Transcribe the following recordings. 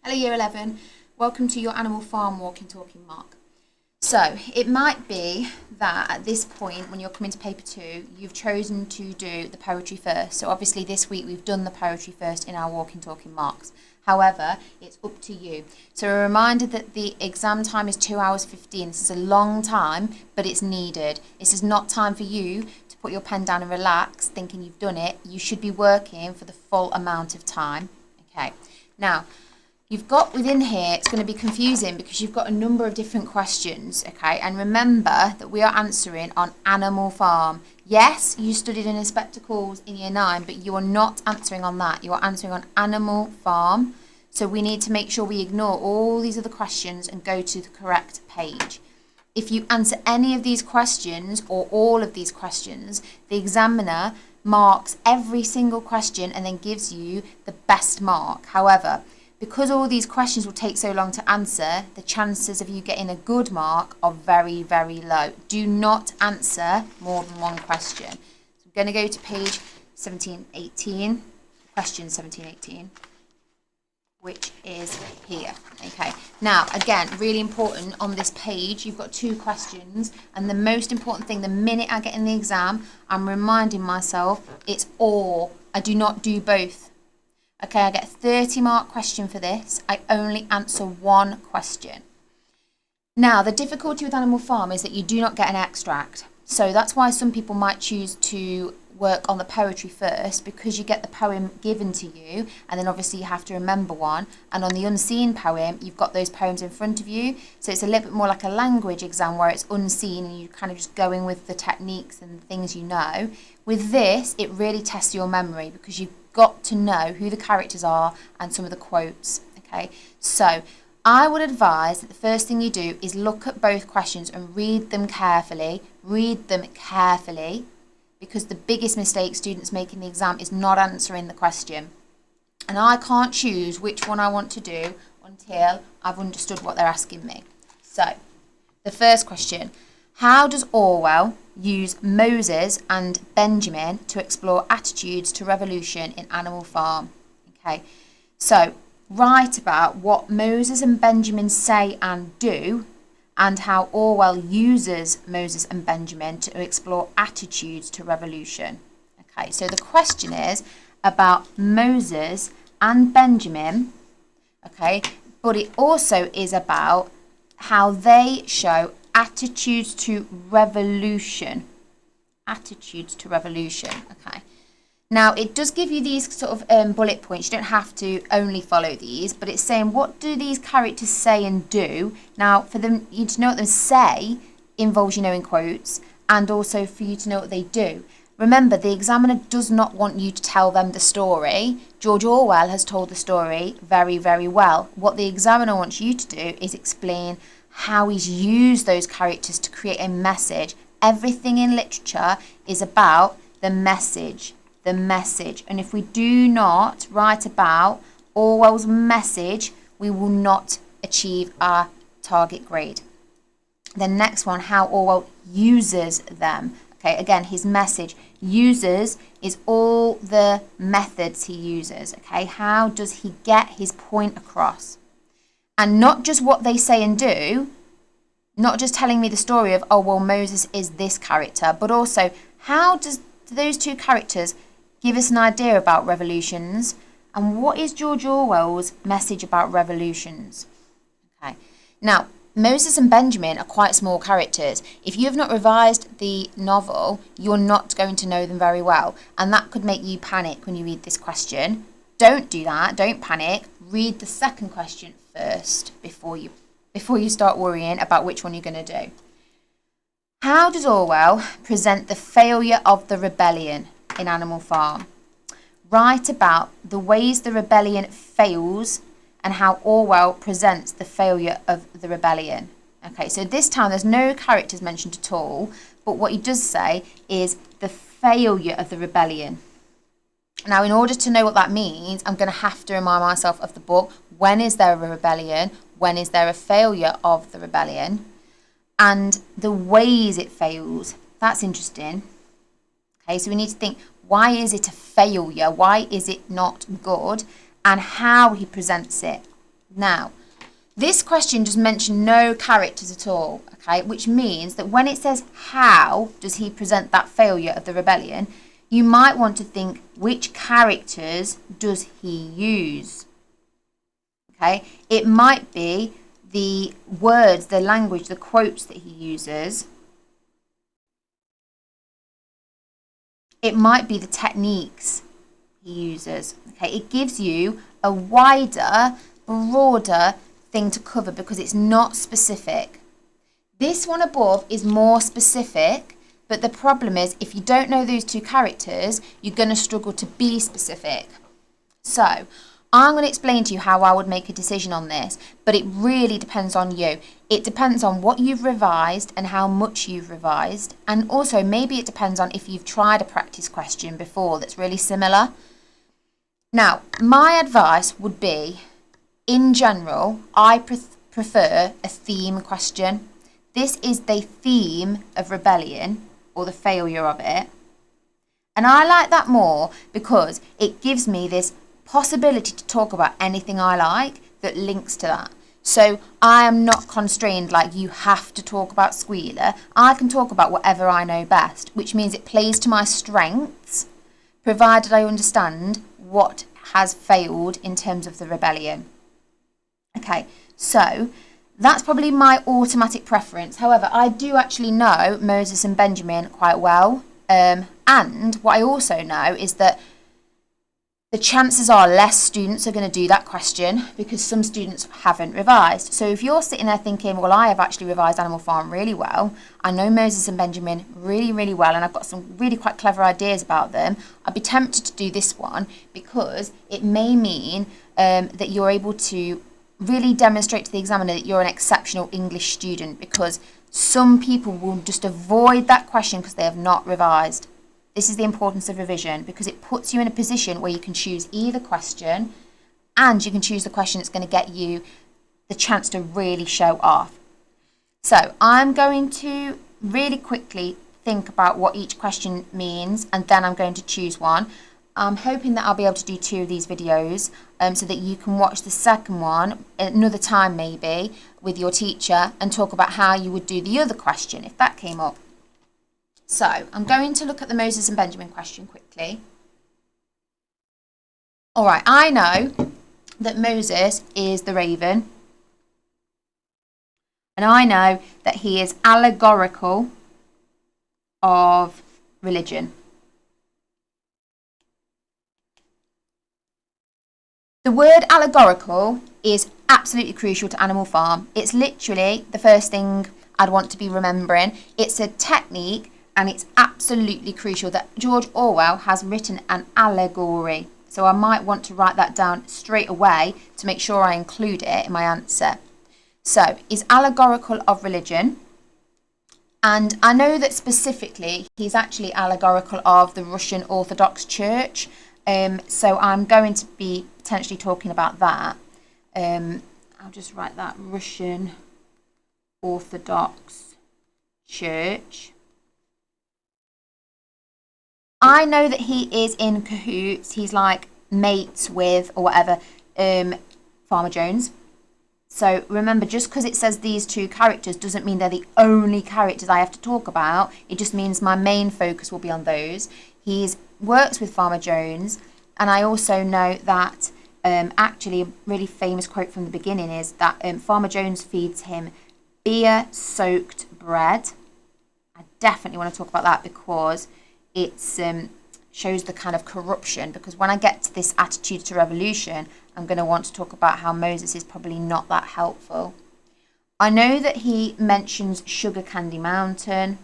Hello Year 11, welcome to your Animal Farm Walking Talking Mark. So it might be that at this point when you're coming to paper 2 you've chosen to do the poetry first. So obviously this week we've done the poetry first in our walking talking marks. However, it's up to you. So a reminder that the exam time is 2 hours 15. This is a long time, but it's needed. This is not time for you to put your pen down and relax thinking you've done it. You should be working for the full amount of time. Okay, now you've got within here, it's going to be confusing because you've got a number of different questions, okay? And remember that we are answering on Animal Farm. Yes, you studied in spectacles in Year 9, but you are not answering on that. You are answering on Animal Farm. So we need to make sure we ignore all these other questions and go to the correct page. If you answer any of these questions or all of these questions, the examiner marks every single question and then gives you the best mark. However, because all these questions will take so long to answer, the chances of you getting a good mark are very, very low. Do not answer more than one question. So I'm going to go to page 1718, question 1718, which is here. Okay, now again, really important on this page, you've got 2 questions, and the most important thing, the minute I get in the exam, I'm reminding myself it's or. I do not do both. Okay, I get a 30-mark question for this. I only answer one question. Now, the difficulty with Animal Farm is that you do not get an extract. So that's why some people might choose to work on the poetry first, because you get the poem given to you, and then obviously you have to remember one. And on the unseen poem, you've got those poems in front of you. So it's a little bit more like a language exam where it's unseen and you're kind of just going with the techniques and the things you know. With this, it really tests your memory because you've got to know who the characters are and some of the quotes. Okay, so I would advise that the first thing you do is look at both questions and read them carefully. Read them carefully, because the biggest mistake students make in the exam is not answering the question. And I can't choose which one I want to do until I've understood what they're asking me. So the first question: how does Orwell use Moses and Benjamin to explore attitudes to revolution in Animal Farm? Okay, so write about what Moses and Benjamin say and do, and how Orwell uses Moses and Benjamin to explore attitudes to revolution. Okay, so the question is about Moses and Benjamin, okay, but it also is about how they show attitudes to revolution. Attitudes to revolution, okay. Now, it does give you these sort of bullet points. You don't have to only follow these, but it's saying, what do these characters say and do? Now, for them, you to know what they say involves you knowing quotes, and also for you to know what they do. Remember, the examiner does not want you to tell them the story. George Orwell has told the story very, very well. What the examiner wants you to do is explain how he's used those characters to create a message. Everything in literature is about the message. The message. And if we do not write about Orwell's message, we will not achieve our target grade. The next one, how Orwell uses them. Okay, again, his message. Uses is all the methods he uses. Okay, how does he get his point across? And not just what they say and do, not just telling me the story of, oh, well, Moses is this character, but also how do those 2 characters give us an idea about revolutions, and what is George Orwell's message about revolutions? Okay, now Moses and Benjamin are quite small characters. If you have not revised the novel, you're not going to know them very well, and that could make you panic when you read this question. Don't do that, don't panic. Read the second question first before you start worrying about which one you're going to do. How does Orwell present the failure of the rebellion in Animal Farm? Write about the ways the rebellion fails and how Orwell presents the failure of the rebellion. Okay, so this time there's no characters mentioned at all, but what he does say is the failure of the rebellion. Now, in order to know what that means, I'm going to have to remind myself of the book. When is there a rebellion? When is there a failure of the rebellion? And the ways it fails. That's interesting. Okay, so we need to think, why is it a failure? Why is it not good? And how he presents it. Now, this question just mentioned no characters at all, okay, which means that when it says how does he present that failure of the rebellion, you might want to think which characters does he use, okay? It might be the words, the language, the quotes that he uses. It might be the techniques he uses, okay? It gives you a wider, broader thing to cover because it's not specific. This one above is more specific, but the problem is if you don't know those two characters, you're going to struggle to be specific. So I'm going to explain to you how I would make a decision on this, but it really depends on you. It depends on what you've revised and how much you've revised, and also maybe it depends on if you've tried a practice question before that's really similar. Now, my advice would be, in general, I prefer a theme question. This is the theme of rebellion, or the failure of it. And I like that more because it gives me this possibility to talk about anything I like that links to that. So I am not constrained like you have to talk about Squealer. I can talk about whatever I know best, which means it plays to my strengths, provided I understand what has failed in terms of the rebellion. Okay, so that's probably my automatic preference. However, I do actually know Moses and Benjamin quite well. And what I also know is that the chances are less students are going to do that question because some students haven't revised. So if you're sitting there thinking, well, I have actually revised Animal Farm really well, I know Moses and Benjamin really, really well, and I've got some really quite clever ideas about them, I'd be tempted to do this one because it may mean that you're able to really demonstrate to the examiner that you're an exceptional English student, because some people will just avoid that question because they have not revised. This is the importance of revision, because it puts you in a position where you can choose either question and you can choose the question that's going to get you the chance to really show off. So I'm going to really quickly think about what each question means, and then I'm going to choose one. I'm hoping that I'll be able to do 2 of these videos so that you can watch the second one another time maybe with your teacher and talk about how you would do the other question if that came up. So I'm going to look at the Moses and Benjamin question quickly. All right, I know that Moses is the raven, and I know that he is allegorical of religion. The word allegorical is absolutely crucial to Animal Farm. It's literally the first thing I'd want to be remembering. It's a technique, and it's absolutely crucial that George Orwell has written an allegory. So I might want to write that down straight away to make sure I include it in my answer. So, is allegorical of religion. And I know that specifically he's actually allegorical of the Russian Orthodox Church. So I'm going to be potentially talking about that. I'll just write that, Russian Orthodox Church. I know that he is in cahoots. He's like mates with, or whatever, Farmer Jones. So remember, just because it says these 2 characters doesn't mean they're the only characters I have to talk about. It just means my main focus will be on those. He works with Farmer Jones, and I also know that actually a really famous quote from the beginning is that Farmer Jones feeds him beer-soaked bread. I definitely want to talk about that because it shows the kind of corruption, because when I get to this attitude to revolution, I'm going to want to talk about how Moses is probably not that helpful. I know that he mentions Sugar Candy Mountain,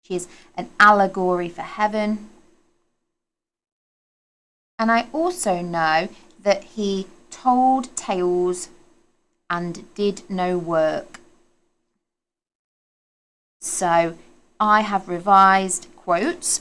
which is an allegory for heaven. And I also know that he told tales and did no work. So I have revised quotes,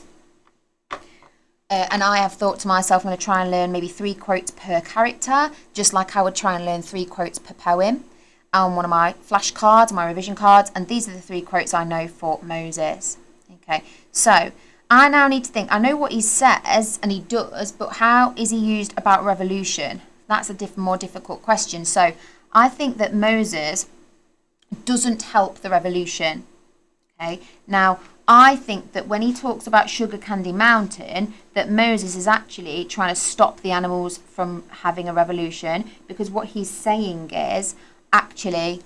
and I have thought to myself, I'm going to try and learn maybe 3 quotes per character, just like I would try and learn 3 quotes per poem on one of my flashcards, my revision cards, and these are the 3 quotes I know for Moses. Okay, so I now need to think, I know what he says and he does, but how is he used about revolution? that's a more difficult question. So I think that Moses doesn't help the revolution. Okay, now I think that when he talks about Sugar Candy Mountain, that Moses is actually trying to stop the animals from having a revolution, because what he's saying is, actually,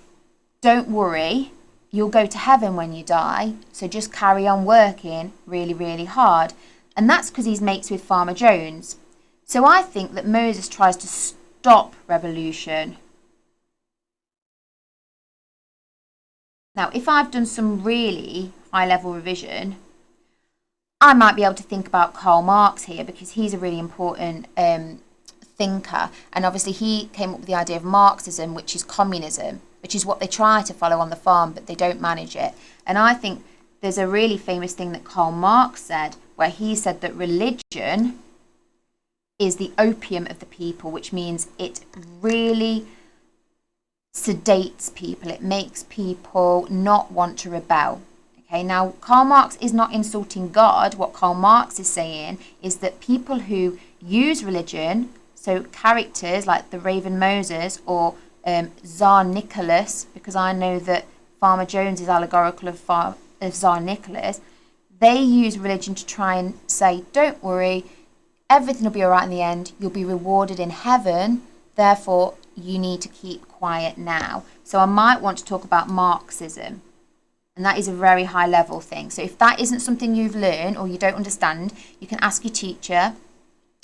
don't worry, you'll go to heaven when you die, so just carry on working really, really hard. And that's because he's mates with Farmer Jones. So I think that Moses tries to stop revolution. Now, if I've done some really high-level revision, I might be able to think about Karl Marx here, because he's a really important thinker. And obviously he came up with the idea of Marxism, which is communism, which is what they try to follow on the farm, but they don't manage it. And I think there's a really famous thing that Karl Marx said, where he said that religion is the opium of the people, which means it really sedates people. It makes people not want to rebel. Okay, now Karl Marx is not insulting God. What Karl Marx is saying is that people who use religion, so characters like the Raven Moses or Tsar Nicholas, because I know that Farmer Jones is allegorical of Tsar Nicholas, they use religion to try and say, don't worry, everything will be all right in the end, you'll be rewarded in heaven, therefore you need to keep quiet now. So I might want to talk about Marxism, and that is a very high level thing. So if that isn't something you've learned or you don't understand, you can ask your teacher.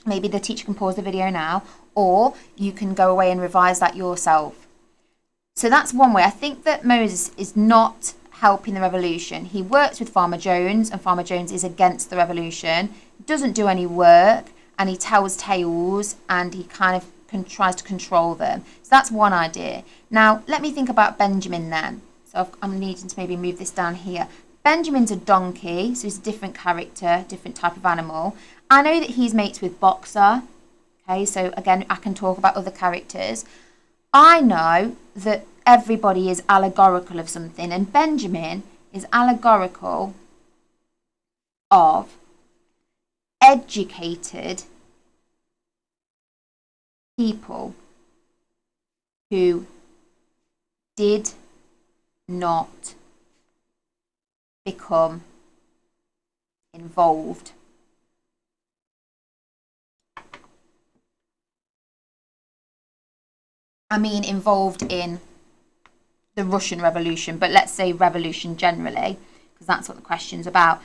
Maybe the teacher can pause the video now, or you can go away and revise that yourself. So that's one way. I think that Moses is not helping the revolution. He works with Farmer Jones, and Farmer Jones is against the revolution, doesn't do any work, and he tells tales, and he kind of tries to control them. So that's one idea. Now, let me think about Benjamin then. So I'm needing to maybe move this down here. Benjamin's a donkey, so he's a different character, different type of animal. I know that he's mates with Boxer. Okay, so again, I can talk about other characters. I know that everybody is allegorical of something, and Benjamin is allegorical of educated people who did not become involved. I mean involved in the Russian Revolution, but let's say revolution generally, because that's what the question's about.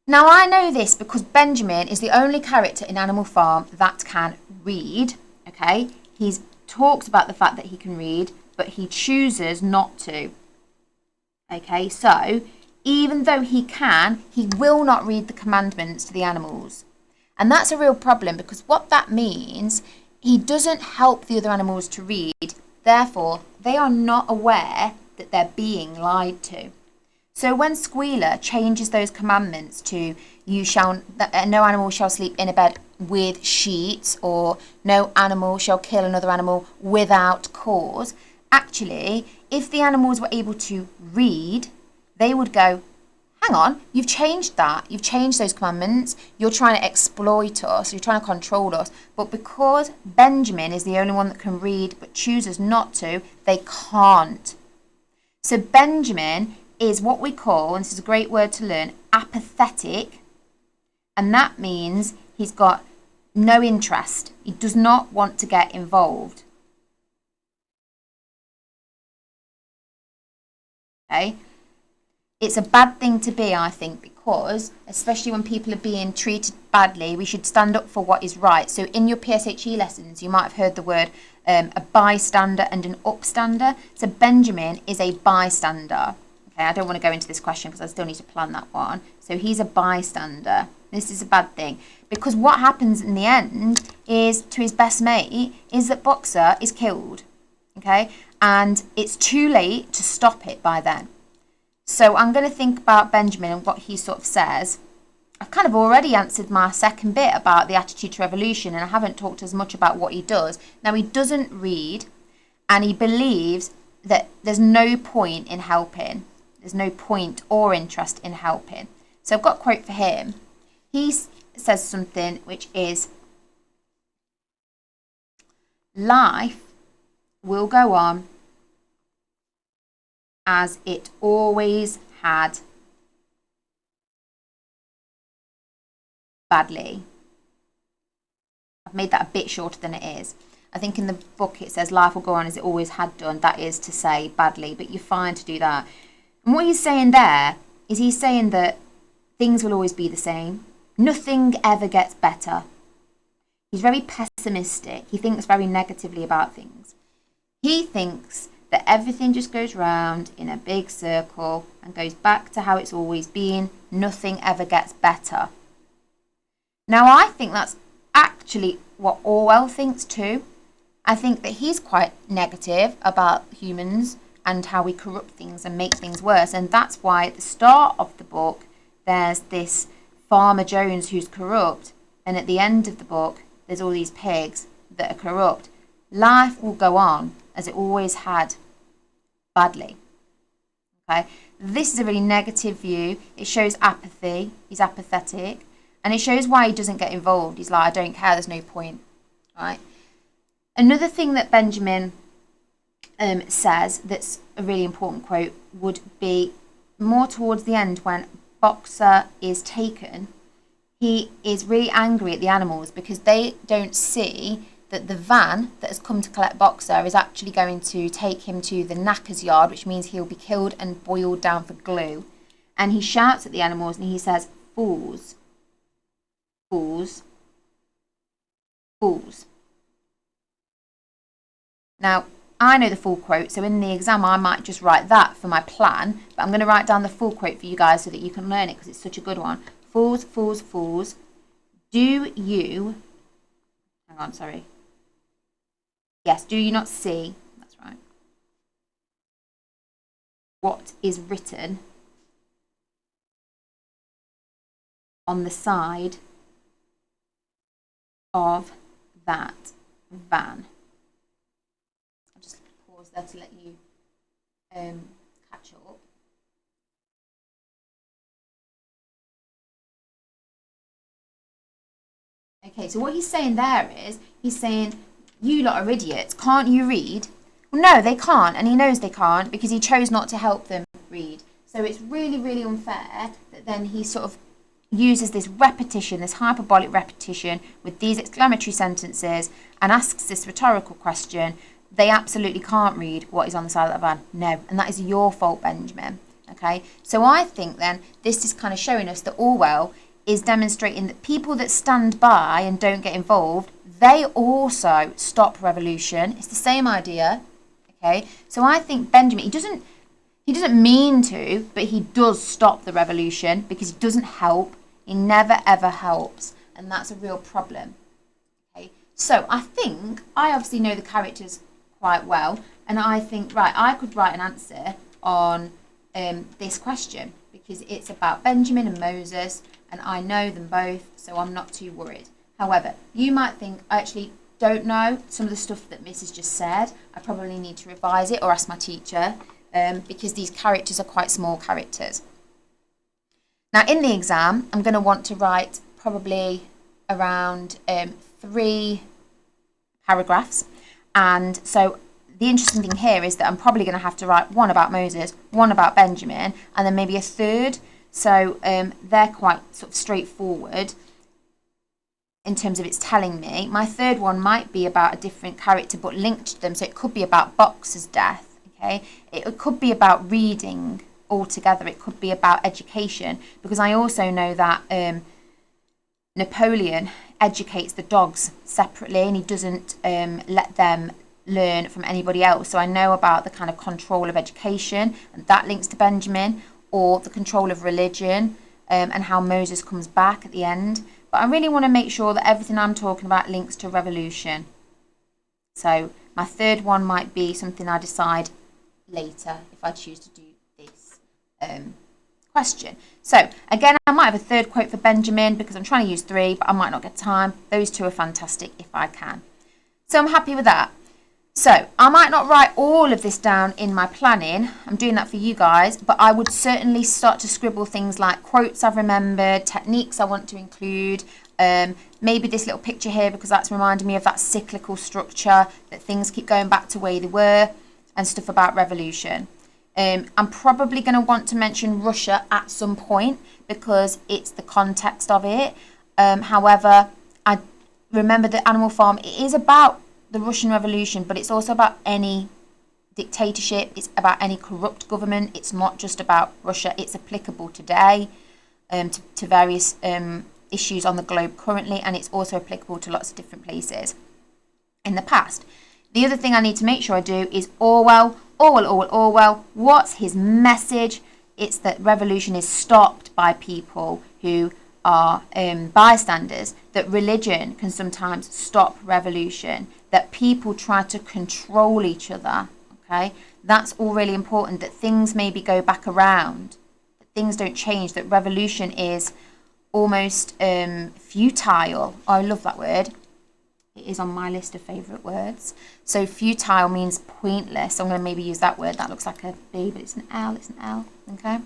Now, I know this because Benjamin is the only character in Animal Farm that can read, okay? He's talks about the fact that he can read, but he chooses not to, okay? So, even though he can, he will not read the commandments to the animals. And that's a real problem, because what that means, he doesn't help the other animals to read. Therefore, they are not aware that they're being lied to. So when Squealer changes those commandments to no animal shall sleep in a bed with sheets, or no animal shall kill another animal without cause, actually, if the animals were able to read, they would go, hang on, you've changed that. You've changed those commandments. You're trying to exploit us. You're trying to control us. But because Benjamin is the only one that can read but chooses not to, they can't. So Benjamin is what we call, and this is a great word to learn, apathetic. And that means he's got no interest. He does not want to get involved. Okay? It's a bad thing to be, I think, because especially when people are being treated badly, we should stand up for what is right. So in your PSHE lessons, you might have heard the word a bystander and an upstander. So Benjamin is a bystander. Okay, I don't want to go into this question because I still need to plan that one. So he's a bystander. This is a bad thing, because what happens in the end is, to his best mate, is that Boxer is killed. Okay, and it's too late to stop it by then. So I'm going to think about Benjamin and what he sort of says. I've kind of already answered my second bit about the attitude to revolution, and I haven't talked as much about what he does. Now, he doesn't read, and he believes that there's no point in helping. There's no point or interest in helping. So I've got a quote for him. He says something which is, life will go on as it always had, badly. I've made that a bit shorter than it is. I think in the book it says life will go on as it always had done. That is to say badly, but you're fine to do that. And what he's saying there is he's saying that things will always be the same. Nothing ever gets better. He's very pessimistic. He thinks very negatively about things. He thinks that everything just goes round in a big circle and goes back to how it's always been. Nothing ever gets better. Now, I think that's actually what Orwell thinks too. I think that he's quite negative about humans and how we corrupt things and make things worse. And that's why at the start of the book, there's this Farmer Jones who's corrupt. And at the end of the book, there's all these pigs that are corrupt. Life will go on as it always had, badly. Okay, this is a really negative view. It shows apathy. He's apathetic. And it shows why he doesn't get involved. He's like, I don't care, there's no point. Right? Another thing that Benjamin says that's a really important quote would be more towards the end when Boxer is taken. He is really angry at the animals because they don't see that the van that has come to collect Boxer is actually going to take him to the knacker's yard, which means he'll be killed and boiled down for glue. And he shouts at the animals and he says, fools, fools, fools. Now, I know the full quote, so in the exam I might just write that for my plan, but I'm going to write down the full quote for you guys so that you can learn it because it's such a good one. Fools, fools, fools, do you... Hang on, sorry. Yes, do you not see? That's right. What is written on the side of that van? I'll just pause there to let you catch up. Okay, so what he's saying there is, he's saying, you lot are idiots, can't you read? Well, no, they can't, and he knows they can't because he chose not to help them read. So it's really, really unfair that then he sort of uses this repetition, this hyperbolic repetition with these exclamatory sentences and asks this rhetorical question. They absolutely can't read what is on the side of the van. No, and that is your fault, Benjamin. Okay, so I think then this is kind of showing us that Orwell is demonstrating that people that stand by and don't get involved, they also stop revolution. It's the same idea. Okay, so I think Benjamin, he doesn't mean to, but he does stop the revolution because he doesn't help. He never ever helps, and that's a real problem. Okay, so I think I obviously know the characters quite well, and I think, right, I could write an answer on this question because it's about Benjamin and Moses, and I know them both, so I'm not too worried. However, you might think, I actually don't know some of the stuff that Mrs. just said. I probably need to revise it or ask my teacher because these characters are quite small characters. Now, in the exam, I'm going to want to write probably around 3 paragraphs. And so the interesting thing here is that I'm probably going to have to write one about Moses, one about Benjamin, and then maybe a third. So they're quite sort of straightforward in terms of it's telling me. My third one might be about a different character but linked to them. So it could be about Boxer's death. Okay, it could be about reading altogether. It could be about education because I also know that Napoleon educates the dogs separately and he doesn't let them learn from anybody else. So I know about the kind of control of education, and that links to Benjamin, or the control of religion and how Moses comes back at the end. But I really want to make sure that everything I'm talking about links to revolution. So my third one might be something I decide later if I choose to do this question. So again, I might have a third quote for Benjamin because I'm trying to use 3, but I might not get time. Those 2 are fantastic if I can. So I'm happy with that. So I might not write all of this down in my planning. I'm doing that for you guys, but I would certainly start to scribble things like quotes I've remembered, techniques I want to include, Maybe this little picture here, because that's reminding me of that cyclical structure, that things keep going back to where they were, and stuff about revolution. I'm probably going to want to mention Russia at some point because it's the context of it. However, I remember that Animal Farm, it is about the Russian Revolution, but it's also about any dictatorship. It's about any corrupt government. It's not just about Russia. It's applicable today to various issues on the globe currently, and it's also applicable to lots of different places in the past. The other thing I need to make sure I do is Orwell. What's his message? It's that revolution is stopped by people who are bystanders, that religion can sometimes stop revolution, that people try to control each other, okay? That's all really important, that things maybe go back around, that things don't change, that revolution is almost futile. Oh, I love that word. It is on my list of favourite words. So futile means pointless. So I'm going to maybe use that word. That looks like a B, but it's an L. It's an L. Okay.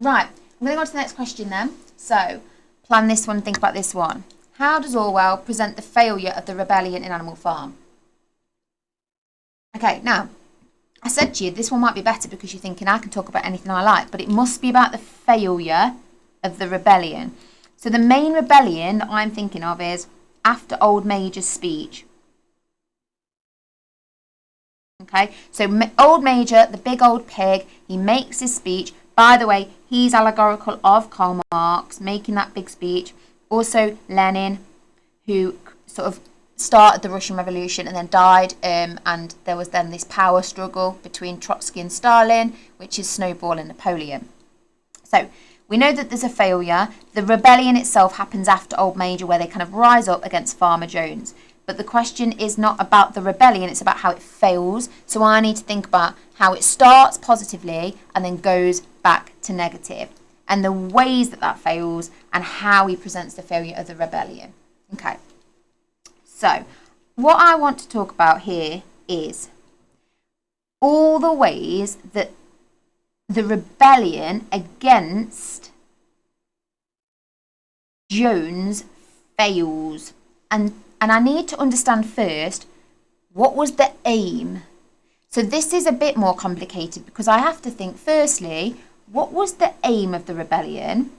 Right. I'm going to go on to the next question then. So plan this one. Think about this one. How does Orwell present the failure of the rebellion in Animal Farm? Okay. Now, I said to you, this one might be better because you're thinking I can talk about anything I like, but it must be about the failure of the rebellion. So the main rebellion that I'm thinking of is after Old Major's speech. Okay, so Old Major, the big old pig, he makes his speech. By the way, he's allegorical of Karl Marx making that big speech. Also Lenin, who sort of started the Russian Revolution and then died, and there was then this power struggle between Trotsky and Stalin, which is snowballing Napoleon. So we know that there's a failure. The rebellion itself happens after Old Major, where they kind of rise up against Farmer Jones. But the question is not about the rebellion, it's about how it fails. So I need to think about how it starts positively and then goes back to negative, and the ways that that fails and how he presents the failure of the rebellion. Okay. So what I want to talk about here is all the ways that the rebellion against Jones fails. And I need to understand first, what was the aim? So this is a bit more complicated because I have to think, firstly, what was the aim of the rebellion?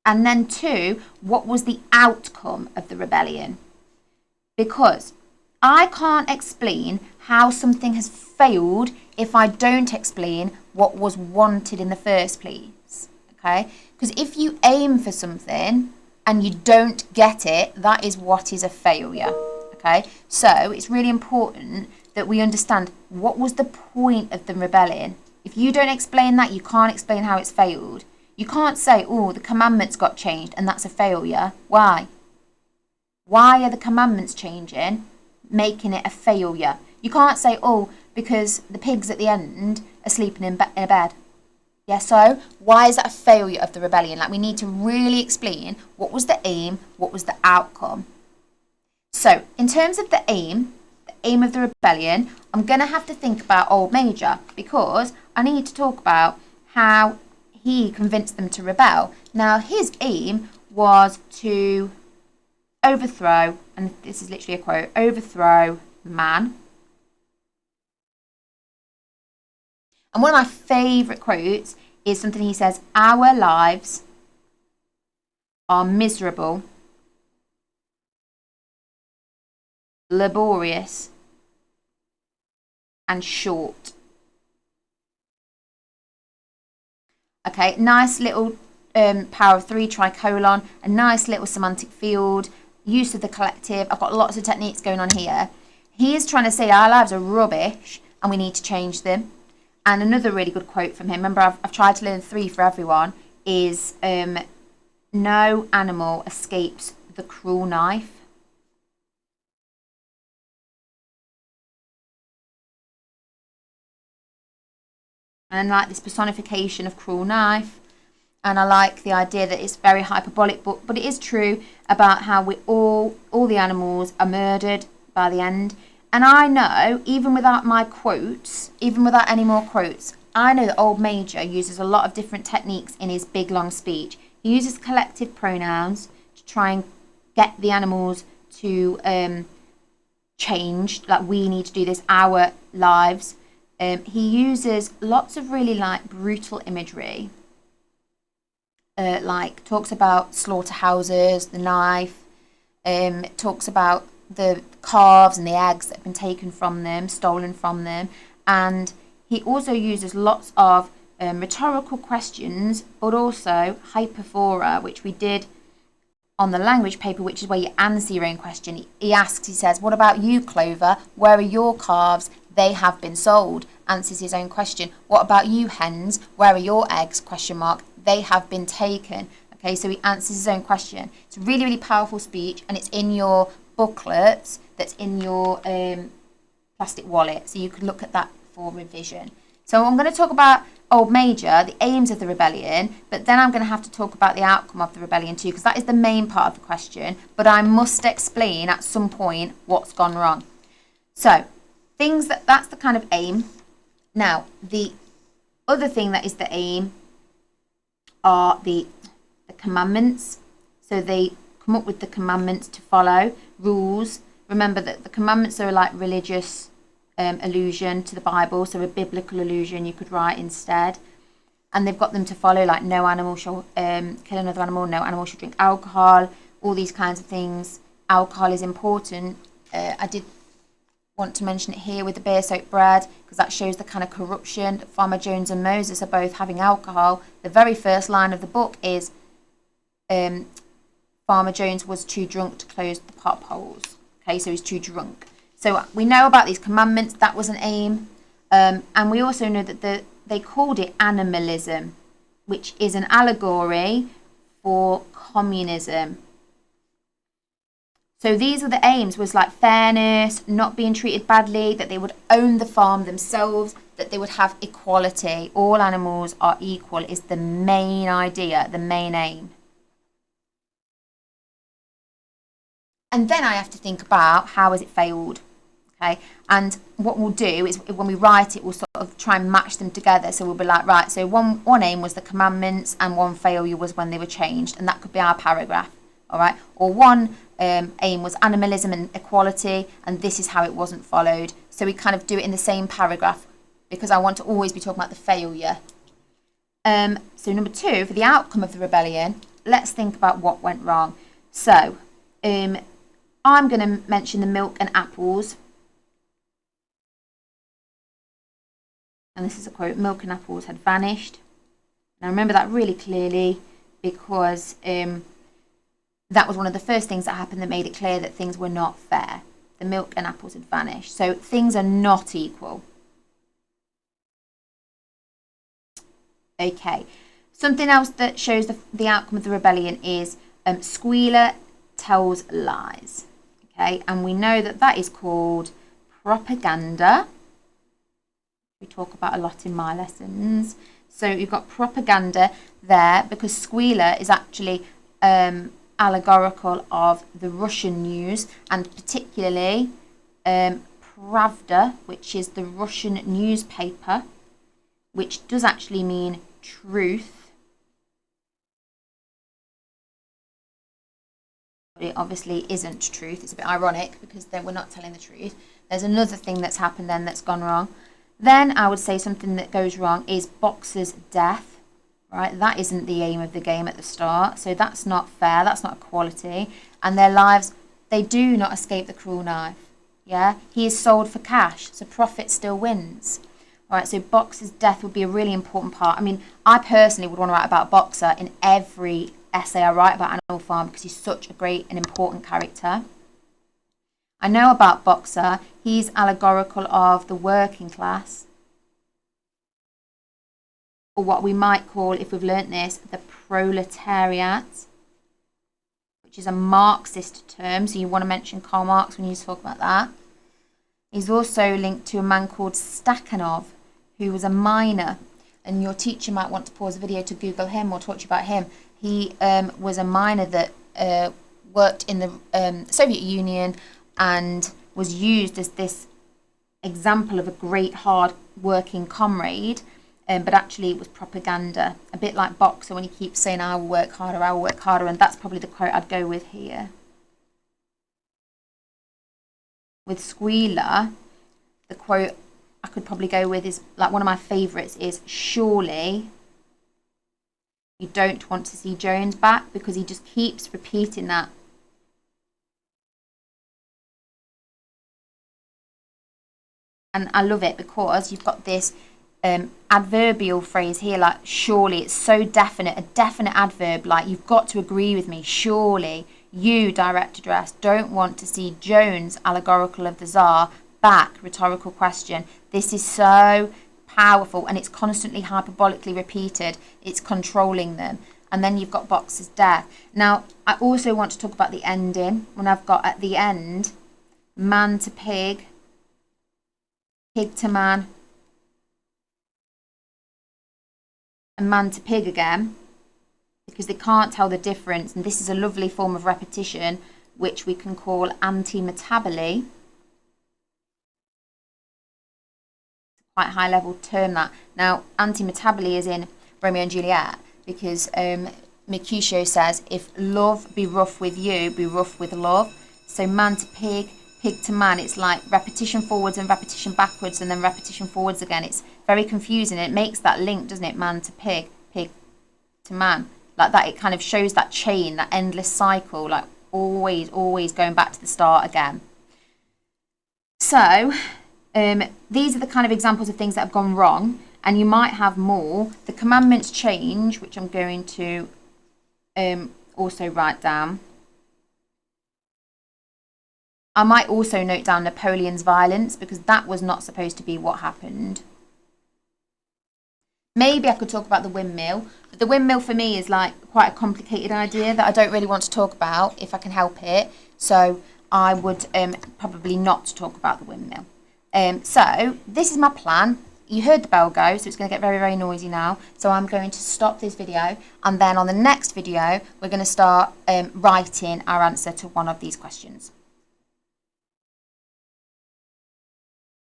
And then two, what was the outcome of the rebellion? Because I can't explain how something has failed if I don't explain what was wanted in the first place, okay? Because if you aim for something and you don't get it, that is what is a failure, okay? So it's really important that we understand what was the point of the rebellion. If you don't explain that, you can't explain how it's failed. You can't say, oh, the commandments got changed and that's a failure. Why? Why are the commandments changing, making it a failure? You can't say, oh, because the pigs at the end are sleeping in a bed. Yeah, so why is that a failure of the rebellion? Like, we need to really explain what was the aim, what was the outcome. So in terms of the aim of the rebellion, I'm going to have to think about Old Major because I need to talk about how he convinced them to rebel. Now, his aim was to overthrow, and this is literally a quote, overthrow man. And one of my favourite quotes is something he says, our lives are miserable, laborious, and short. Okay, nice little power of three tricolon, a nice little semantic field, use of the collective. I've got lots of techniques going on here. He is trying to say our lives are rubbish and we need to change them. And another really good quote from him, remember I've tried to learn 3 for everyone, is no animal escapes the cruel knife. And I like this personification of cruel knife. And I like the idea that it's very hyperbolic, but it is true about how we all the animals are murdered by the end. And I know, even without my quotes, even without any more quotes, I know that Old Major uses a lot of different techniques in his big long speech. He uses collective pronouns to try and get the animals to change, like we need to do this, our lives. He uses lots of really like brutal imagery, like talks about slaughterhouses, the knife, talks about the calves and the eggs that have been taken from them, stolen from them, and he also uses lots of rhetorical questions, but also hyperphora, which we did on the language paper, which is where you answer your own question. He asks, he says, what about you, Clover? Where are your calves? They have been sold. Answers his own question. What about you, hens? Where are your eggs? Question mark. They have been taken. Okay, so he answers his own question. It's a really, really powerful speech, and it's in your booklets that's in your plastic wallet, so you can look at that for revision. So I'm going to talk about Old Major, the aims of the rebellion, but then I'm going to have to talk about the outcome of the rebellion too, because that is the main part of the question, but I must explain at some point what's gone wrong. So things that's the kind of aim. Now, the other thing that is the aim are the commandments. So they come up with the commandments to follow, rules. Remember that the commandments are like religious allusion to the Bible, so a biblical allusion you could write instead. And they've got them to follow, like no animal shall kill another animal, no animal should drink alcohol, all these kinds of things. Alcohol is important. I did want to mention it here with the beer soaked bread, because that shows the kind of corruption. Farmer Jones and Moses are both having alcohol. The very first line of the book is Farmer Jones was too drunk to close the pot holes. Okay, so he's too drunk. So we know about these commandments. That was an aim. And we also know that they called it animalism, which is an allegory for communism. So these are the aims, was like fairness, not being treated badly, that they would own the farm themselves, that they would have equality. All animals are equal is the main idea, the main aim. And then I have to think about how has it failed. Okay, and what we'll do is when we write it, we'll sort of try and match them together. So we'll be like, right, so one aim was the commandments and one failure was when they were changed, and that could be our paragraph, all right? Or one aim was animalism and equality, and this is how it wasn't followed. So we kind of do it in the same paragraph, because I want to always be talking about the failure. So number 2, for the outcome of the rebellion, let's think about what went wrong. So I'm going to mention the milk and apples. And this is a quote, milk and apples had vanished. And I remember that really clearly because that was one of the first things that happened that made it clear that things were not fair. The milk and apples had vanished. So things are not equal. Okay. Something else that shows the outcome of the rebellion is Squealer tells lies. Okay. And we know that that is called propaganda. We talk about a lot in my lessons. So you've got propaganda there because Squealer is actually allegorical of the Russian news, and particularly Pravda, which is the Russian newspaper, which does actually mean truth. But it obviously isn't truth. It's a bit ironic because then we're not telling the truth. There's another thing that's happened then that's gone wrong. Then I would say something that goes wrong is Boxer's death, right? That isn't the aim of the game at the start. So that's not fair. That's not equality. And their lives, they do not escape the cruel knife. Yeah, he is sold for cash. So profit still wins. All right, so Boxer's death would be a really important part. I mean, I personally would want to write about Boxer in every essay I write about Animal Farm because he's such a great and important character. I know about Boxer, he's allegorical of the working class, or what we might call, if we've learnt this, the proletariat, which is a Marxist term, so you want to mention Karl Marx when you talk about that. He's also linked to a man called Stakhanov, who was a miner, and your teacher might want to pause the video to Google him or talk to you about him. He was a miner that worked in the Soviet Union and was used as this example of a great hard working comrade, but actually it was propaganda, a bit like Boxer when he keeps saying I will work harder, and that's probably the quote I'd go with here. With Squealer, the quote I could probably go with is, like, one of my favourites is, surely you don't want to see Jones back, because he just keeps repeating that. And I love it because you've got this adverbial phrase here, like surely. It's so definite, a definite adverb, like you've got to agree with me. Surely you, direct address, don't want to see Jones, allegorical of the Tsar, back, rhetorical question. This is so powerful, and it's constantly hyperbolically repeated. It's controlling them. And then you've got Boxer's death. Now, I also want to talk about the ending, when I've got at the end, man to pig, pig to man, and man to pig again, because they can't tell the difference. And this is a lovely form of repetition, which we can call anti-metaboly. Quite a high level term, that. Now, anti-metaboly is in Romeo and Juliet, because Mercutio says, if love be rough with you, be rough with love. So man to pig, pig to man, it's like repetition forwards and repetition backwards and then repetition forwards again. It's very confusing. It makes that link, doesn't it? Man to pig, pig to man. Like that, it kind of shows that chain, that endless cycle, like always going back to the start again. So these are the kind of examples of things that have gone wrong, and you might have more. The commandments change, which I'm going to also write down. I might also note down Napoleon's violence, because that was not supposed to be what happened. Maybe I could talk about the windmill, but the windmill for me is like quite a complicated idea that I don't really want to talk about if I can help it. So I would probably not talk about the windmill. So this is my plan. You heard the bell go, so it's going to get very, very noisy now. So I'm going to stop this video, and then on the next video, we're going to start writing our answer to one of these questions.